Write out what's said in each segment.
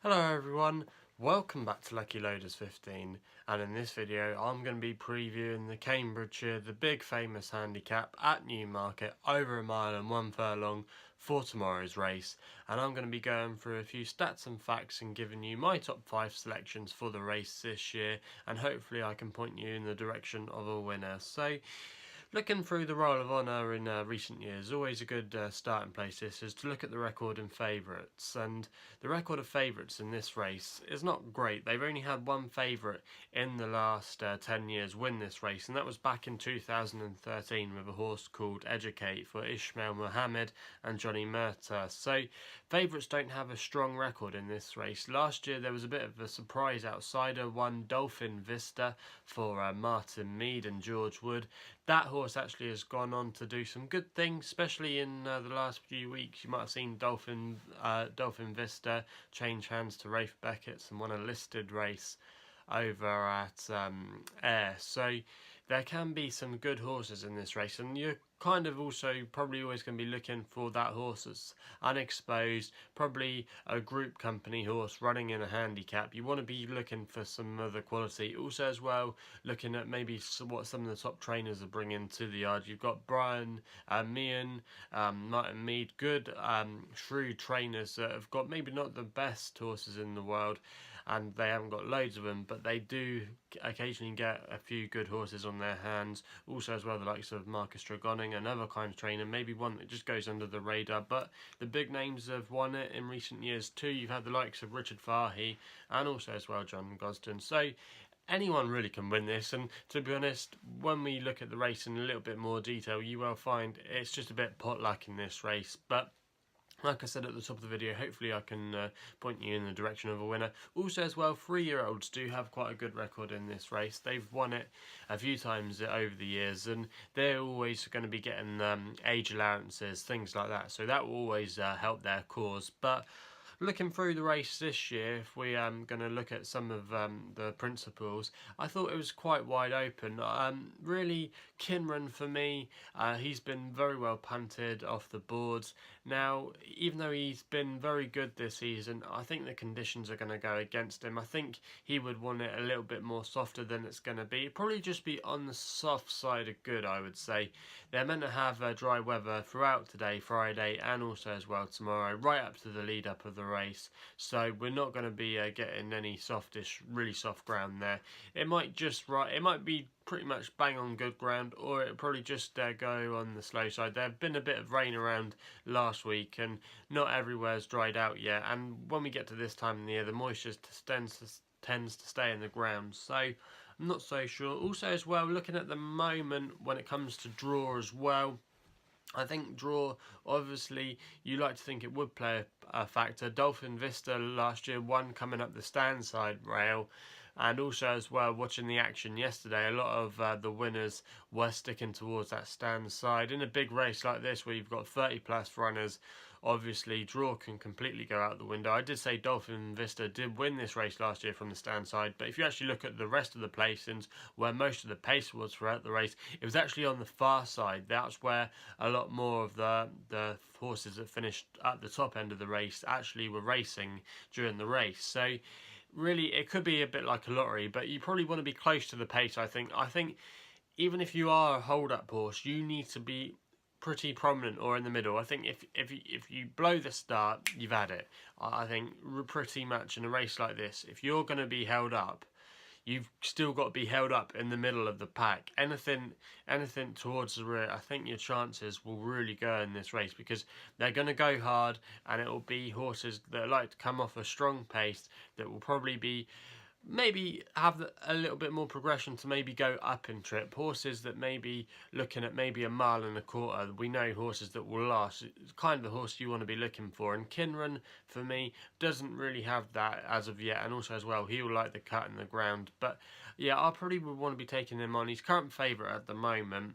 Hello everyone, welcome back to Lucky Loaders 15, and in this video I'm going to be previewing the Cambridgeshire, the big famous handicap at Newmarket, over a mile and 1 furlong for tomorrow's race, and I'm going to be going through a few stats and facts and giving you my top 5 selections for the race this year, and hopefully I can point you in the direction of a winner. So looking through the Roll of Honour in recent years, always a good starting place this is to look at the record in favourites, and the record of favourites in this race is not great. They've only had one favourite in the last 10 years win this race, and that was back in 2013 with a horse called Educate for Ismail Mohammed and Johnny Murtagh. So favourites don't have a strong record in this race. Last year there was a bit of a surprise outsider, one Dolphin Vista for Martin Mead and George Wood. That horse actually has gone on to do some good things, especially in the last few weeks. You might have seen Dolphin Vista change hands to Rafe Beckett's and won a listed race over at Ayr. So there can be some good horses in this race, and you're kind of also probably always going to be looking for that horse that's unexposed, probably a group company horse running in a handicap. You want to be looking for some other quality. Also as well, looking at maybe what some of the top trainers are bringing to the yard. You've got Brian Meehan, Martin Mead, good shrewd trainers that have got maybe not the best horses in the world, and they haven't got loads of them, but they do occasionally get a few good horses on their hands. Also as well, the likes of Marcus Tregoning, another kind of trainer, maybe one that just goes under the radar, but the big names have won it in recent years too. You've had the likes of Richard Fahey and also as well John Gosden. So anyone really can win this, and to be honest, when we look at the race in a little bit more detail, you will find it's just a bit potluck in this race. But like I said at the top of the video, hopefully I can point you in the direction of a winner. Also as well, 3-year-olds do have quite a good record in this race. They've won it a few times over the years, and they're always going to be getting age allowances, things like that. So that will always help their cause. But looking through the race this year, if we going to look at some of the principles, I thought it was quite wide open. Really, Kinran for me, he's been very well punted off the boards. Now, even though he's been very good this season, I think the conditions are going to go against him. I think he would want it a little bit more softer than it's going to be. It'd probably just be on the soft side of good, I would say. They're meant to have dry weather throughout today, Friday, and also as well tomorrow, right up to the lead up of the race. So we're not going to be getting any softish, really soft ground there. It might be pretty much bang on good ground, or it'll probably just go on the slow side. There's been a bit of rain around last week, and not everywhere's dried out yet. And when we get to this time of the year, the moisture tends to stay in the ground. So I'm not so sure. Also as well, looking at the moment when it comes to draw as well, I think draw, obviously, you like to think it would play a factor. Dolphin Vista last year won coming up the stand side rail, and also as well, watching the action yesterday, a lot of the winners were sticking towards that stand side. In a big race like this, where you've got 30 plus runners, obviously draw can completely go out the window. I did say Dolphin Vista did win this race last year from the stand side, but if you actually look at the rest of the placings, where most of the pace was throughout the race, it was actually on the far side. That's where a lot more of the horses that finished at the top end of the race actually were racing during the race. So really, it could be a bit like a lottery, but you probably want to be close to the pace, I think. I think even if you are a hold-up horse, you need to be pretty prominent or in the middle. I think if you blow the start, you've had it. I think pretty much in a race like this, if you're going to be held up, you've still got to be held up in the middle of the pack. Anything towards the rear, I think your chances will really go in this race, because they're going to go hard, and it will be horses that like to come off a strong pace that will probably be maybe have a little bit more progression to maybe go up in trip. Horses that may be looking at maybe a mile and a quarter. We know horses that will last. It's kind of the horse you want to be looking for. And Kinran, for me, doesn't really have that as of yet. And also as well, he will like the cut in the ground. But yeah, I probably would want to be taking him on. He's current favourite at the moment.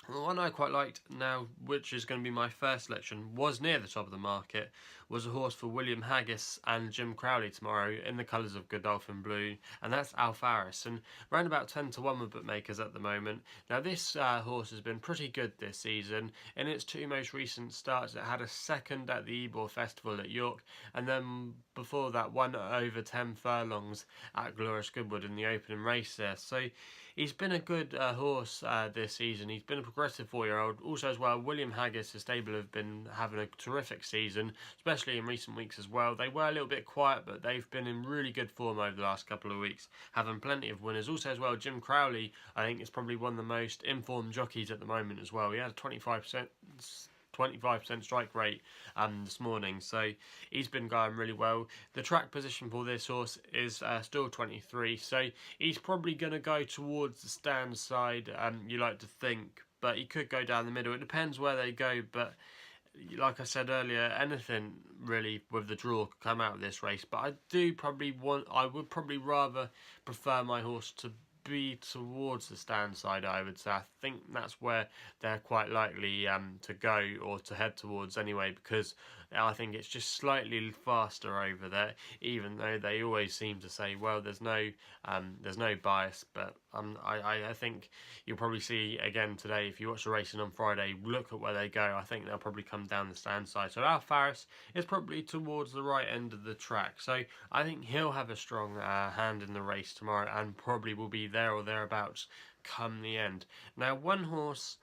The one I quite liked now, which is going to be my first selection, was near the top of the market, was a horse for William Haggis and Jim Crowley tomorrow in the colours of Godolphin Blue, and that's Alfarris, and around about 10 to 1 with bookmakers at the moment. Now this horse has been pretty good this season. In its two most recent starts, it had a second at the Ebor Festival at York, and then before that won over 10 furlongs at Glorious Goodwood in the opening race there. So he's been a good horse this season. He's been a progressive 4-year-old. Also as well, William Haggis, his stable, have been having a terrific season, especially in recent weeks as well. They were a little bit quiet, but they've been in really good form over the last couple of weeks, having plenty of winners. Also as well, Jim Crowley, I think, is probably one of the most informed jockeys at the moment as well. He had a 25% strike rate this morning, so he's been going really well. The track position for this horse is still 23, so he's probably going to go towards the stand side, you like to think, but he could go down the middle. It depends where they go, but like I said earlier, anything really with the draw could come out of this race, but I would probably rather prefer my horse to be towards the stand side, I would say. I think that's where they're quite likely to go, or to head towards anyway, because I think it's just slightly faster over there, even though they always seem to say, well, there's no bias, but I think you'll probably see again today, if you watch the racing on Friday, look at where they go. I think they'll probably come down the stand side. So Alfarris is probably towards the right end of the track, so I think he'll have a strong hand in the race tomorrow, and probably will be there or thereabouts come the end. Now, one horse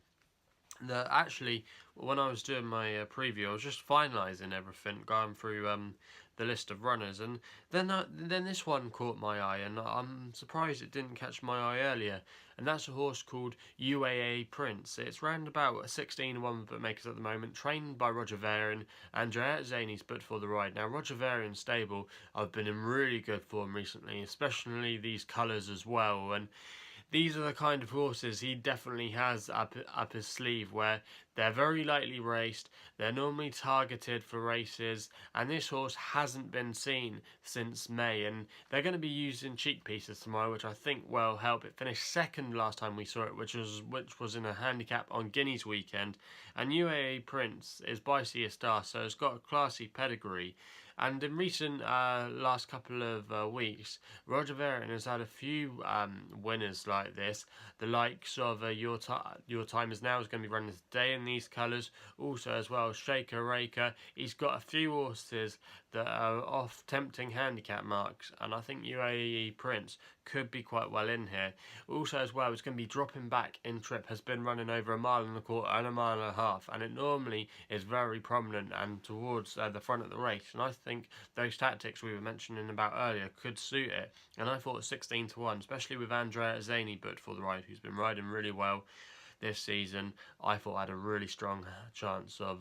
that actually, when I was doing my preview, I was just finalising everything, going through the list of runners, and then this one caught my eye, and I'm surprised it didn't catch my eye earlier, and that's a horse called UAE Prince. It's round about 16-1 bookmakers at the moment, trained by Roger Varian, and Jayat Zaini's put for the ride. Now, Roger Varian's stable have been in really good form recently, especially these colours as well, and these are the kind of horses he definitely has up his sleeve, where they're very lightly raced, they're normally targeted for races, and this horse hasn't been seen since May, and they're going to be using cheek pieces tomorrow, which I think will help. It finished second last time we saw it, which was in a handicap on Guineas weekend, and UAE Prince is by Sea Star, so it's got a classy pedigree. And in recent last couple of weeks, Roger Varian has had a few winners like this. The likes of Your Time Is Now is going to be running today in these colours. Also as well, Shaker Raker. He's got a few horses that are off tempting handicap marks, and I think UAE Prince could be quite well in here. Also as well, it's going to be dropping back in trip, has been running over 1.25 miles and 1.5 miles, and it normally is very prominent and towards the front of the race, and I think those tactics we were mentioning about earlier could suit it, and I thought 16-1, especially with Andrea Zaini booked for the ride, who's been riding really well this season, I thought had a really strong chance of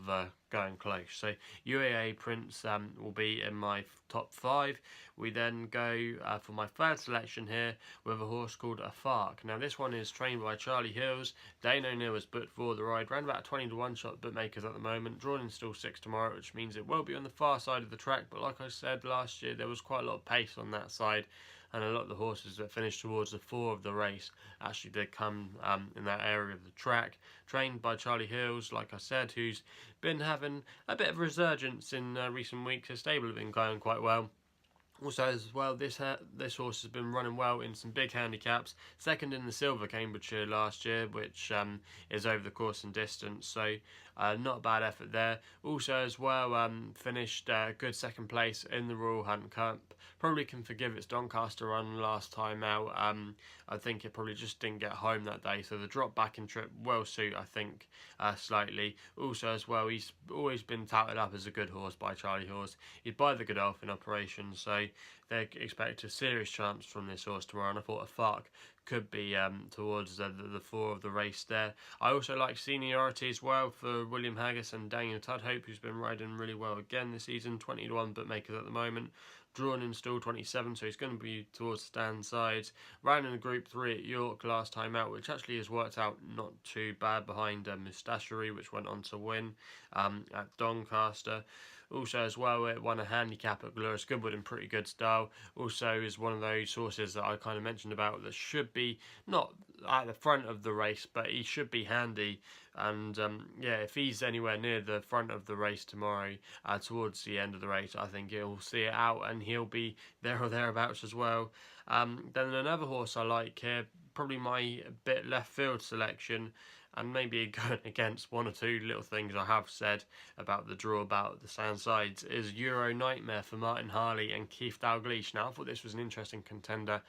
going close. So UAE Prince will be in my top 5. We then go for my third selection here with a horse called Afaak. Now this one is trained by Charlie Hills. Dane O'Neill is booked for the ride, round about 20-1 shot bookmakers at the moment, drawn in still 6 tomorrow, which means it will be on the far side of the track, but like I said last year, there was quite a lot of pace on that side, and a lot of the horses that finished towards the 4 of the race actually did come in that area of the track. Trained by Charlie Hills, like I said, who's been having a bit of a resurgence in recent weeks. His stable have been going quite well. Also as well, this horse has been running well in some big handicaps. Second in the Silver Cambridgeshire last year, which is over the course and distance, so not a bad effort there. Also as well, finished good second place in the Royal Hunt Cup. Probably can forgive its Doncaster run last time out. I think it probably just didn't get home that day, so the drop back in trip will suit, I think, slightly. Also as well, he's always been touted up as a good horse by Charlie Horse. He's by the Godolphin operation, so they expect a serious chance from this horse tomorrow, and I thought Afaak could be towards the 4 of the race there. I also like Seniority as well for William Haggis and Daniel Tudhope, who's been riding really well again this season, 20-1 bookmakers at the moment. Drawn in still 27, so he's going to be towards the stand sides. Ran in a Group 3 at York last time out, which actually has worked out not too bad behind Moustachery, which went on to win at Doncaster. Also as well, it won a handicap at Glorious Goodwood in pretty good style. Also is one of those horses that I kind of mentioned about that should be not at the front of the race, but he should be handy. And yeah, if he's anywhere near the front of the race tomorrow, towards the end of the race, I think he'll see it out and he'll be there or thereabouts as well. Then another horse I like here, probably my bit left field selection, and maybe going against one or two little things I have said about the draw about the sand sides, is Euro Nightmare for Martin Harley and Keith Dalglish. Now I thought this was an interesting contender.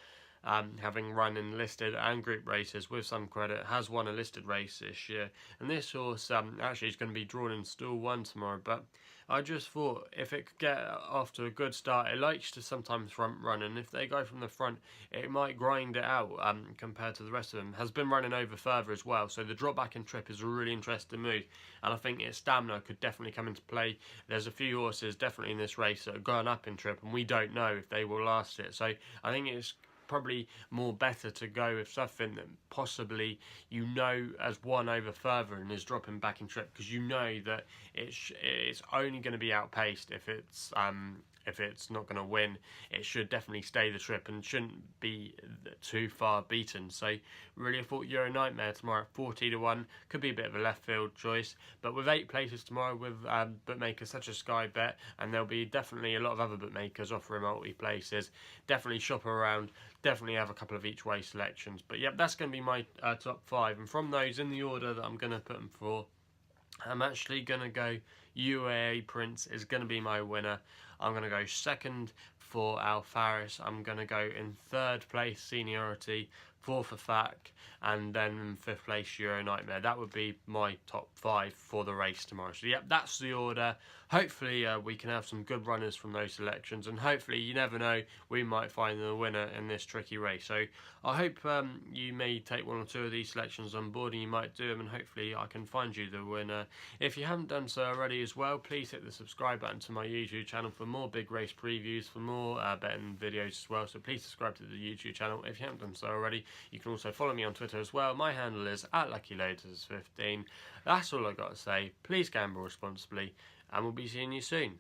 Having run in listed and group races with some credit, has won a listed race this year, and this horse actually is going to be drawn in stall 1 tomorrow. But I just thought if it could get off to a good start, it likes to sometimes front run, and if they go from the front, it might grind it out compared to the rest of them. Has been running over further as well, so the drop back in trip is a really interesting move, and I think its stamina could definitely come into play. There's a few horses definitely in this race that are going up in trip, and we don't know if they will last it. So I think it's probably more better to go with something that possibly has won over further and is dropping back in trip, because you know that it's only going to be outpaced. If it's not going to win, it should definitely stay the trip and shouldn't be too far beaten. So really, I thought Euro Nightmare tomorrow at 40-1 could be a bit of a left field choice, but with 8 places tomorrow with bookmakers such as Sky Bet, and there'll be definitely a lot of other bookmakers offering multi places, definitely shop around, definitely have a couple of each way selections. But yep, that's going to be my top 5, and from those, in the order that I'm going to put them for, I'm actually going to go UAE Prince is going to be my winner. I'm going to go second for Alfarris. I'm going to go in 3rd place Seniority, 4th Afaak, and then in 5th place Euro Nightmare. That would be my top 5 for the race tomorrow. So yep, that's the order. Hopefully we can have some good runners from those selections, and hopefully, you never know, we might find the winner in this tricky race. So I hope you may take 1 or 2 of these selections on board and you might do them, and hopefully I can find you the winner. If you haven't done so already as well, please hit the subscribe button to my YouTube channel for more big race previews, for more betting videos as well. So please subscribe to the YouTube channel if you haven't done so already. You can also follow me on Twitter as well. My handle is @LuckyLoaders15. That's all I've got to say. Please gamble responsibly, and we'll be seeing you soon.